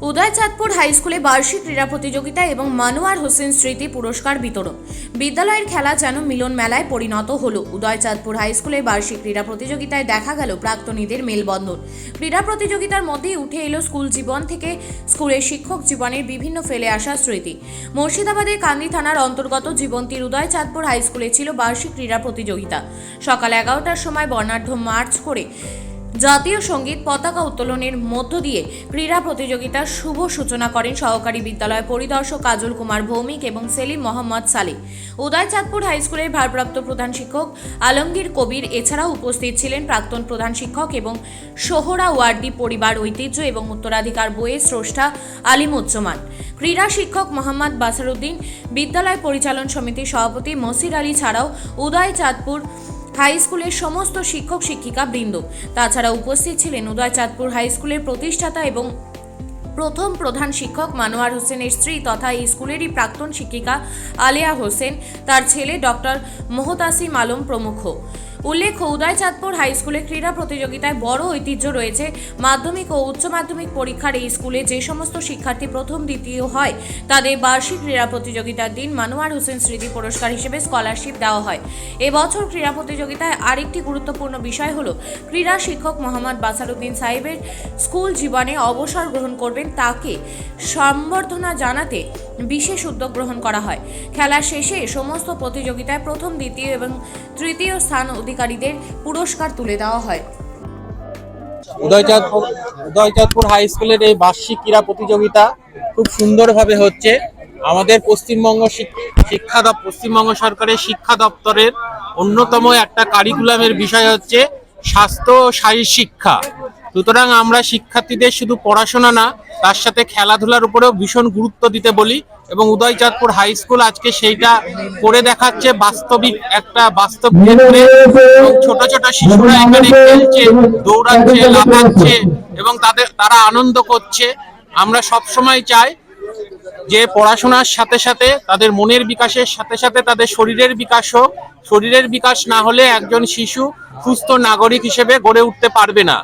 Udaychandpur high স্কুলে বার্ষিক ক্রীড়া প্রতিযোগিতা এবং মানোয়ার হোসেন স্মৃতি পুরস্কার বিতরণ। বিদ্যালয়ের খেলা যেন মিলন মেলায় পরিণত হলো। উদয়চাঁদপুর হাই স্কুলে বার্ষিক ক্রীড়া প্রতিযোগিতায় দেখা গেল প্রাক্তনীদের মেলবন্ধন। ক্রীড়া প্রতিযোগিতার মধ্যেই উঠে এলো স্কুল জীবন থেকে স্কুলের শিক্ষক জীবনের বিভিন্ন ফেলে আসা স্মৃতি। মুর্শিদাবাদের কান্দি থানার অন্তর্গত জীবন্তীর উদয়চাঁদপুর হাই স্কুলে ছিল বার্ষিক ক্রীড়া প্রতিযোগিতা। সকাল 11টার সময় বর্ণাঢ্য মার্চ করে জাতীয় সঙ্গীত পতাকা উত্তোলনের মধ্য দিয়ে ক্রীড়া প্রতিযোগিতার শুভ সূচনা করেন সহকারী বিদ্যালয় পরিদর্শক কাজল কুমার ভৌমিক এবং সেলিম মোহাম্মদ সালেহ। উদয়চাঁদপুর হাই স্কুলের ভারপ্রাপ্ত প্রধান শিক্ষক আলমগীর কবির এছাড়াও উপস্থিত ছিলেন প্রাক্তন প্রধান শিক্ষক এবং সোহরাওয়ার্দী পরিবার ঐতিহ্য এবং উত্তরাধিকার বইয়ের স্রষ্টা আলিমুজ্জামান, ক্রীড়া শিক্ষক মোহাম্মদ বাসারউদ্দিন, বিদ্যালয় পরিচালন সমিতির সভাপতি মসির আলী ছাড়াও উদয়চাঁদপুর হাই স্কুলের সমস্ত শিক্ষক শিক্ষিকা বৃন্দ। তাছাড়া উপস্থিত ছিলেন উদয়চাঁদপুর হাই স্কুলের প্রতিষ্ঠাতা এবং প্রথম প্রধান শিক্ষক মানোয়ার হোসেনের স্ত্রী তথা এই স্কুলেরই প্রাক্তন শিক্ষিকা আলিয়া হোসেন, তার ছেলে ডক্টর মোহতাসিম আলম প্রমুখ। উল্লেখ্য, উদয়চাঁদপুর হাই স্কুলে ক্রীড়া প্রতিযোগিতায় বড় ঐতিহ্য রয়েছে। মাধ্যমিক ও উচ্চ মাধ্যমিক পরীক্ষার এই স্কুলে যে সমস্ত শিক্ষার্থী প্রথম দ্বিতীয় হয় তাদের বার্ষিক ক্রীড়া প্রতিযোগিতার দিন মানোয়ার হোসেন স্মৃতি পুরস্কার হিসেবে স্কলারশিপ দেওয়া হয়। এবছর ক্রীড়া প্রতিযোগিতায় আরেকটি গুরুত্বপূর্ণ বিষয় হলো ক্রীড়া শিক্ষক মোহাম্মদ বাসারউদ্দিন সাহেবের স্কুল জীবনে অবসর গ্রহণ করবেন, তাকে সম্বর্ধনা জানাতে বিশেষ উদ্যোগ গ্রহণ করা হয়। খেলা শেষে সমস্ত প্রতিযোগিতায় প্রথম, দ্বিতীয় এবং তৃতীয় স্থান অধিকারীদের পুরস্কার তুলে দেওয়া হয়। উদয়চাঁদপুর হাই স্কুলের এই বার্ষিক ক্রীড়া প্রতিযোগিতা খুব সুন্দরভাবে হচ্ছে। আমাদের পশ্চিমবঙ্গ সরকারের শিক্ষা দপ্তরের অন্যতম একটা কারিকুলামের বিষয় হচ্ছে স্বাস্থ্য ও শারীর শিক্ষা। সুতরাং আমরা শিক্ষার্থীদের শুধু পড়াশোনা না, তার সাথে খেলাধুলার উপরেও ভীষণ গুরুত্ব দিতে বলি এবং উদয়চাঁদপুর হাই স্কুল আজকে সেইটা করে দেখাচ্ছে বাস্তব ক্ষেত্রে। ছোট ছোট শিশুরা এখানে খেলছে, দৌড়াচ্ছে, লাফাচ্ছে এবং তারা আনন্দ করছে। আমরা সবসময় চাই যে পড়াশোনার সাথে সাথে তাদের মনের বিকাশের সাথে সাথে তাদের শরীরের বিকাশ হোক। শরীরের বিকাশ না হলে একজন শিশু সুস্থ নাগরিক হিসেবে গড়ে উঠতে পারবে না।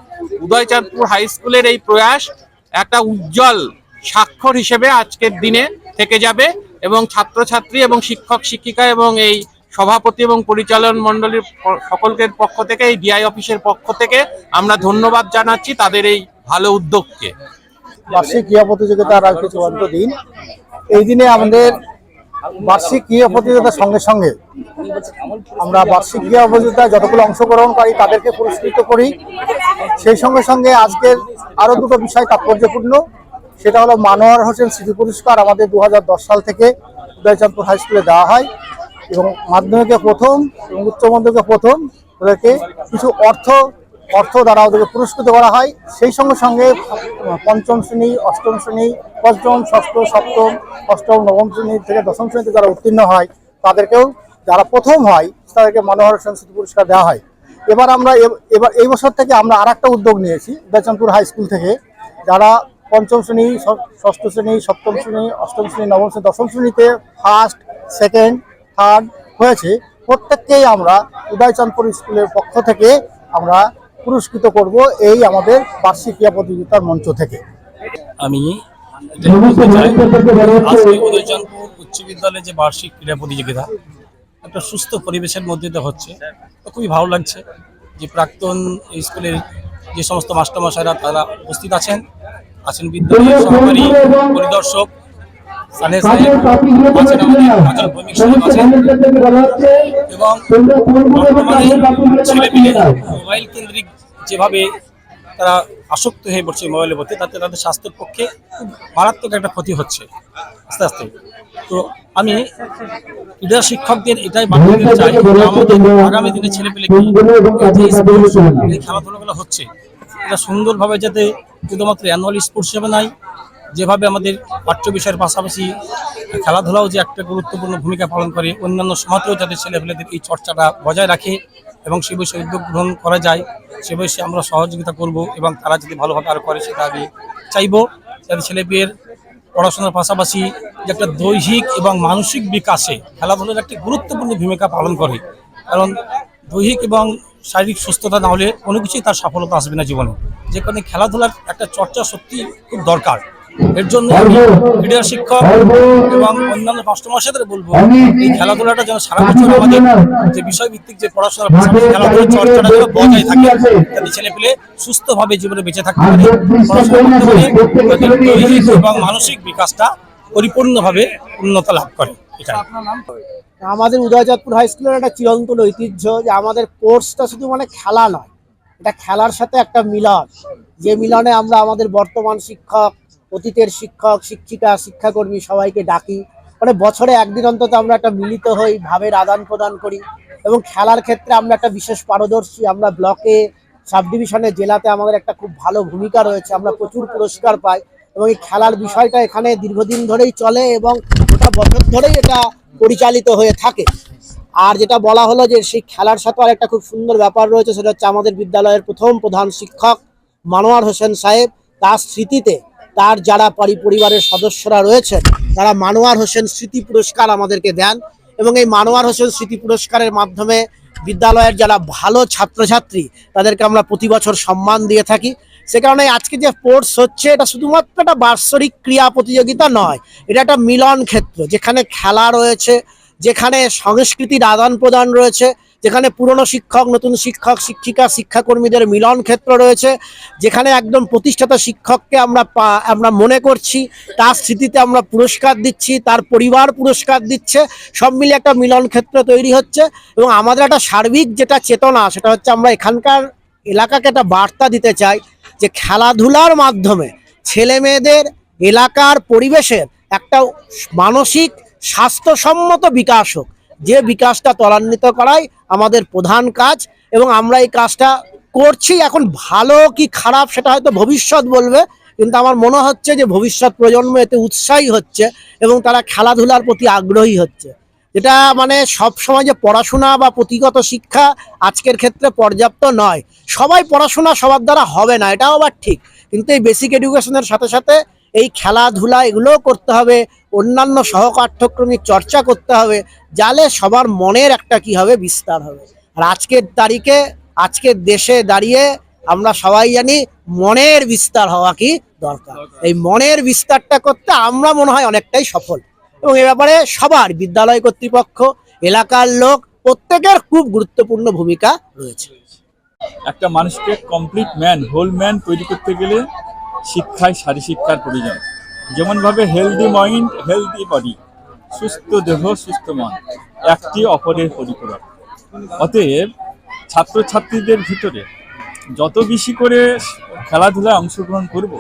উদয়চাঁদপুর হাই স্কুলের এই প্রয়াস একটা উজ্জ্বল স্বাক্ষর হিসেবে আজকের দিনে থেকে যাবে এবং ছাত্রছাত্রী এবং শিক্ষক শিক্ষিকা এবং এই সভাপতি এবং পরিচালন মণ্ডলীর সকলের পক্ষ থেকে, এই ডিআই অফিসের পক্ষ থেকে আমরা ধন্যবাদ জানাচ্ছি তাদের এই ভালো উদ্যোগকে। বার্ষিক ক্রীড়া প্রতিযোগিতার আজকে চূড়ান্ত দিন। এই দিনে আমাদের বার্ষিক ক্রীড়া প্রতিযোগিতার সঙ্গে সঙ্গে আমরা বার্ষিক ক্রীড়া প্রতিযোগিতায় যতগুলো অংশগ্রহণকারী তাদেরকে পুরস্কৃত করি। সেই সঙ্গে সঙ্গে আজকের আরও দুটো বিষয় তাৎপর্যপূর্ণ, সেটা হলো মানোয়ার হোসেন স্মৃতি পুরস্কার আমাদের 2010 সাল থেকে উদয়চাঁদপুর হাই স্কুলে দেওয়া হয় এবং মাধ্যমিকে প্রথম এবং উচ্চ মাধ্যমিকে প্রথম ওদেরকে কিছু অর্থ দ্বারা ওদেরকে পুরস্কৃত করা হয়। সেই সঙ্গে সঙ্গে পঞ্চম শ্রেণী, অষ্টম শ্রেণী, পঞ্চম, ষষ্ঠ, সপ্তম, অষ্টম, নবম শ্রেণী থেকে দশম শ্রেণীতে যারা উত্তীর্ণ হয় তাদেরকেও, যারা প্রথম হয় তাদেরকে মানোয়ার হোসেন স্মৃতি পুরস্কার দেওয়া হয়। এবার এই বছর থেকে আমরা আরেকটা উদ্যোগ নিয়েছি উদয়চাঁদপুর হাই স্কুল থেকে, যারা পঞ্চম শ্রেণী, ষষ্ঠ শ্রেণী, সপ্তম শ্রেণী, অষ্টম শ্রেণী, নবম শ্রেণী, দশম শ্রেণীতে ফার্স্ট, সেকেন্ড, থার্ড হয়েছে, প্রত্যেককেই আমরা উদয়চাঁদপুর স্কুলের পক্ষ থেকে আমরা পুরস্কৃত করব এই আমাদের বার্ষিক ক্রীড়া প্রতিযোগিতার মঞ্চ থেকে। আমি উদয়চাঁদপুর উচ্চ বিদ্যালয়ে যে বার্ষিক ক্রীড়া প্রতিযোগিতা একটা সুস্থ পরিবেশের মধ্যে হচ্ছে, খুবই ভালো লাগছে যে প্রাক্তন স্কুলের যে সমস্ত মাস্টারমশাইরা তারা উপস্থিত আছেন বিদ্যালয়ের সহকারী পরিদর্শক সালেহ সাহেব আছেন, আমাদের ভৌমিক সাহেব আছেন এবং বর্তমানে ছেলেমেয়ে মোবাইল কেন্দ্রিক যেভাবে তারা আসক্ত হয়ে পড়ছে মোবাইলের প্রতি, তাতে তাদের স্বাস্থ্যের পক্ষে খুব মারাত্মক একটা ক্ষতি হচ্ছে আস্তে আস্তে। তো আমি ক্রীড়া শিক্ষকদের এটাই বার্তা দিতে চাই, আমাদের আগামী দিনে ছেলেপেলেকে এই খেলাধুলাগুলো হচ্ছে এটা সুন্দরভাবে যাতে শুধুমাত্র অ্যানুয়াল স্পোর্টস হিসেবে নয়, যেভাবে আমাদের পাঠ্য বিষয়ের পাশাপাশি খেলাধুলাও যে একটা গুরুত্বপূর্ণ ভূমিকা পালন করে, অন্যান্য সমাজেও যাতে ছেলেপেলেদের এই চর্চাটা বজায় রাখে এবং সে বিষয়ে উদ্যোগ গ্রহণ করা যায়, সে বিষয়ে আমরা সহযোগিতা করব এবং তারা যদি ভালোভাবে আরও করে সেটা আমি চাইব, যাতে ছেলেমেয়ের পড়াশোনার পাশাপাশি যে একটা দৈহিক এবং মানসিক বিকাশে খেলাধুলার একটি গুরুত্বপূর্ণ ভূমিকা পালন করে। কারণ দৈহিক এবং শারীরিক সুস্থতা না হলে কোনো কিছুই তার সফলতা আসবে না জীবনে। যে কারণে খেলাধুলার একটা চর্চা সত্যি খুব দরকার। এর জন্য আমি ক্রীড়া শিক্ষক এবং অন্যান্য মাস্টারমশাইদের বলবো এই খেলাধুলাটা যেন সারা বছর আমাদের যে বিষয়ভিত্তিক যে পড়াশোনার পাশাপাশি খেলাধুলার চর্চাটা যেন বজায় থাকে, যাতে ছেলেপেলে সুস্থভাবে জীবনে বেঁচে থাকতে পারে, পড়াশোনা করতে পারে, তাদের দৈহিক এবং মানসিক বিকাশটা পরিপূর্ণভাবে উন্নতি লাভ করে। এটা আমাদের উদয়চাঁদপুর হাই স্কুলের একটা চিরন্তন ঐতিহ্য যে আমাদের কোর্সটা শুধু মানে খেলা নয়, এটা খেলার সাথে একটা মিলন, যে মিলনে আমরা আমাদের বর্তমান শিক্ষক, অতীতের শিক্ষক, শিক্ষিকা, শিক্ষাকর্মী সবাইকে ডাকি। মানে বছরে একদিন অন্তত আমরা একটা মিলিত হই, ভাবের আদান প্রদান করি এবং খেলার ক্ষেত্রে আমরা একটা বিশেষ পারদর্শী। আমরা ব্লকে, সাব ডিভিশনে, জেলাতে আমাদের একটা খুব ভালো ভূমিকা রয়েছে, আমরা প্রচুর পুরস্কার পাই এবং এই খেলার বিষয়টা এখানে দীর্ঘদিন ধরেই চলে এবং গোটা বছর ধরেই এটা পরিচালিত হয়ে থাকে। আর যেটা বলা হলো যে সেই খেলার সাথে আর একটা খুব সুন্দর ব্যাপার রয়েছে, সেটা হচ্ছে আমাদের বিদ্যালয়ের প্রথম প্রধান শিক্ষক মানোয়ার হোসেন সাহেব, তার স্মৃতিতে তার যারা পরিবারের সদস্যরা রয়েছেন তারা মানোয়ার হোসেন স্মৃতি পুরস্কার আমাদেরকে দেন এবং এই মানোয়ার হোসেন স্মৃতি পুরস্কারের মাধ্যমে বিদ্যালয়ের যারা ভালো ছাত্রছাত্রী তাদেরকে আমরা প্রতি বছর সম্মান দিয়ে থাকি। সে কারণে আজকে যে স্পোর্টস হচ্ছে এটা শুধুমাত্র একটা বাৎসরিক ক্রীড়া প্রতিযোগিতা নয়, এটা একটা মিলন ক্ষেত্র, যেখানে খেলা রয়েছে, যেখানে সংস্কৃতির আদান প্রদান রয়েছে, যেখানে পুরনো শিক্ষক, নতুন শিক্ষক, শিক্ষিকা, শিক্ষাকর্মীদের মিলন ক্ষেত্র রয়েছে, যেখানে একদম প্রতিষ্ঠাতা শিক্ষককে আমরা মনে করছি, তার স্মৃতিতে আমরা পুরস্কার দিচ্ছি, তার পরিবার পুরস্কার দিচ্ছে, সব মিলে একটা মিলন ক্ষেত্র তৈরি হচ্ছে। এবং আমাদের একটা সার্বিক যেটা চেতনা, সেটা হচ্ছে আমরা এখানকার এলাকাকে একটা বার্তা দিতে চাই যে খেলাধুলার মাধ্যমে ছেলে মেয়েদের এলাকার পরিবেশের একটা মানসিক স্বাস্থ্যসম্মত বিকাশ হোক, যে বিকাশটা ত্বরান্বিত করাই আমাদের প্রধান কাজ এবং আমরা এই কাজটা করছি। এখন ভালো কি খারাপ সেটা হয়তো ভবিষ্যৎ বলবে, কিন্তু আমার মনে হচ্ছে যে ভবিষ্যৎ প্রজন্ম এতে উৎসাহী হচ্ছে এবং তারা খেলাধুলার প্রতি আগ্রহী হচ্ছে। যেটা মানে সব সময় যে পড়াশোনা বা পুঁথিগত শিক্ষা আজকের ক্ষেত্রে পর্যাপ্ত নয়, সবাই পড়াশোনা সবার দ্বারা হবে না, এটাও আবার ঠিক, কিন্তু এই বেসিক এডুকেশনের সাথে সাথে এই খেলাধুলা এগুলোও করতে হবে, অন্যান্য সহপাঠ্যক্রমিক চর্চা করতে হবে, যালে সবার মনের একটা কি হবে বিস্তার হবে। আর আজকের তারিখে, আজকের দেশে দাঁড়িয়ে আমরা সবাই জানি মনের বিস্তার হওয়া কি দরকার। এই মনের বিস্তারটা করতে আমরা মনে হয় অনেকটাই সফল এবং এ ব্যাপারে সবার, বিদ্যালয় কর্তৃপক্ষ, এলাকার লোক, প্রত্যেকের খুব গুরুত্বপূর্ণ ভূমিকা রয়েছে। একটা মানুষকে কমপ্লিট ম্যান, হোল ম্যান তৈরি করতে গেলে শিক্ষায় শারীরশিক্ষার প্রয়োজন। যেমনভাবে হেলদি মাইন্ড, হেলদি বডি, সুস্থ দেহ, সুস্থ মন, একটি অপরের পরিপূরক। অতএব ছাত্রছাত্রীদের ভিতরে যত বেশি করে খেলাধুলায় অংশগ্রহণ করব,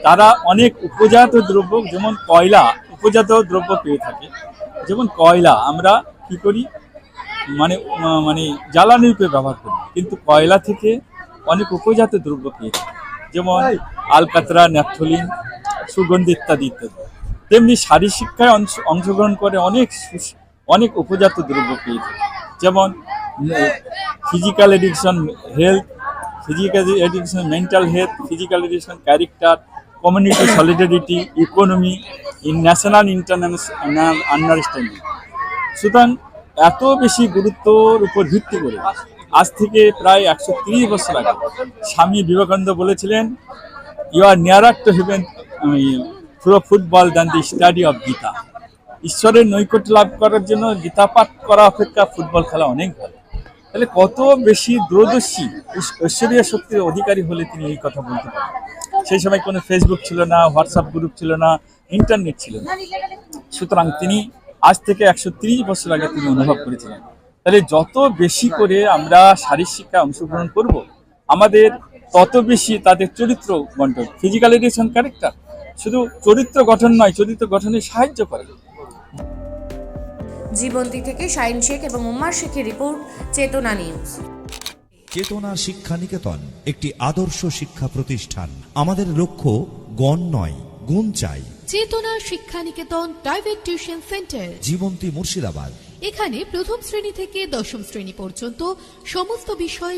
তারা অনেক উপজাত দ্রব্য, যেমন কয়লা উপজাত দ্রব্য পেয়ে থাকে। যেমন কয়লা আমরা কি করি, মানে জ্বালানি রূপে ব্যবহার করি, কিন্তু কয়লা থেকে অনেক উপজাত দ্রব্য পেয়ে থাকে, যেমন আলকাতরা, ন্যাপথলিন, সুগন্ধি ইত্যাদি ইত্যাদি। তেমনি শারীরশিক্ষায় অংশগ্রহণ করে অনেক উপজাত দ্রব্য পেয়ে থাকে, যেমন physical education, health, physical education, mental health, physical education, character, community solidarity, economy, national international understanding. সুতরাং এত বেশি গুরুত্বর উপর ভিত্তি করে আজ থেকে প্রায় 130 বছর আগে স্বামী বিবেকানন্দ বলেছিলেন, you are nearer to heaven through football than the study of Gita. ঈশ্বরের নৈকট্য লাভ করার জন্য গীতা পাঠ করা অপেক্ষা ফুটবল খেলা অনেক ভালো। তাহলে কত বেশি দূরদর্শী, ঐশ্বরীয় শক্তির অধিকারী হলে তিনি এই কথা বলতে পারেন। সেই সময় কোনো ফেসবুক ছিল না, হোয়াটসঅ্যাপ গ্রুপ ছিল না, ইন্টারনেট ছিল না। সুতরাং তিনি আজ থেকে 130 বছর আগে তিনি অনুভব করেছিলেন। তাহলে যত বেশি করে আমরা শারীরশিক্ষায় অংশগ্রহণ করব, আমাদের তত বেশি তাদের চরিত্র গঠন, ফিজিক্যাল এডুকেশন, ক্যারেক্টার শুধু চরিত্র গঠন নয়, চরিত্র গঠনে সাহায্য করে। জীবন্তী থেকে শাহিন শেখ এবং উম্মার শেখের রিপোর্ট, চেতনা নিউজ। চেতনা শিক্ষা নিকেতন একটি আদর্শ শিক্ষা প্রতিষ্ঠান। আমাদের লক্ষ্য গণ নয়, গুণ চাই। Chetana Shiksha Niketan private tuition centre, Jibanti, Murshidabad. এখানে প্রথম শ্রেণী থেকে দশম শ্রেণী পর্যন্ত সমস্ত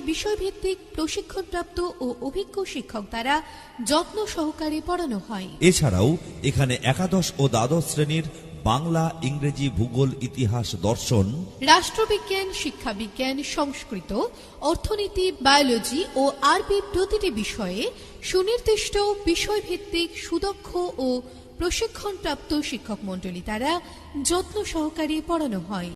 বিষয়ভিত্তিক প্রশিক্ষণপ্রাপ্ত ও অভিজ্ঞ শিক্ষক দ্বারা যত্ন সহকারে পড়ানো হয়। এছাড়াও এখানে একাদশ ও দ্বাদশ শ্রেণীর বাংলা, ইংরেজি, ভূগোল, ইতিহাস, দর্শন, রাষ্ট্রবিজ্ঞান, শিক্ষাবিজ্ঞান, সংস্কৃত, অর্থনীতি, বায়োলজি ও আরবি প্রতিটি বিষয়ে সুনির্দিষ্ট বিষয়ভিত্তিক সুদক্ষ ও প্রশিক্ষণপ্রাপ্ত শিক্ষক মণ্ডলী দ্বারা যত্ন সহকারে পড়ানো হয়।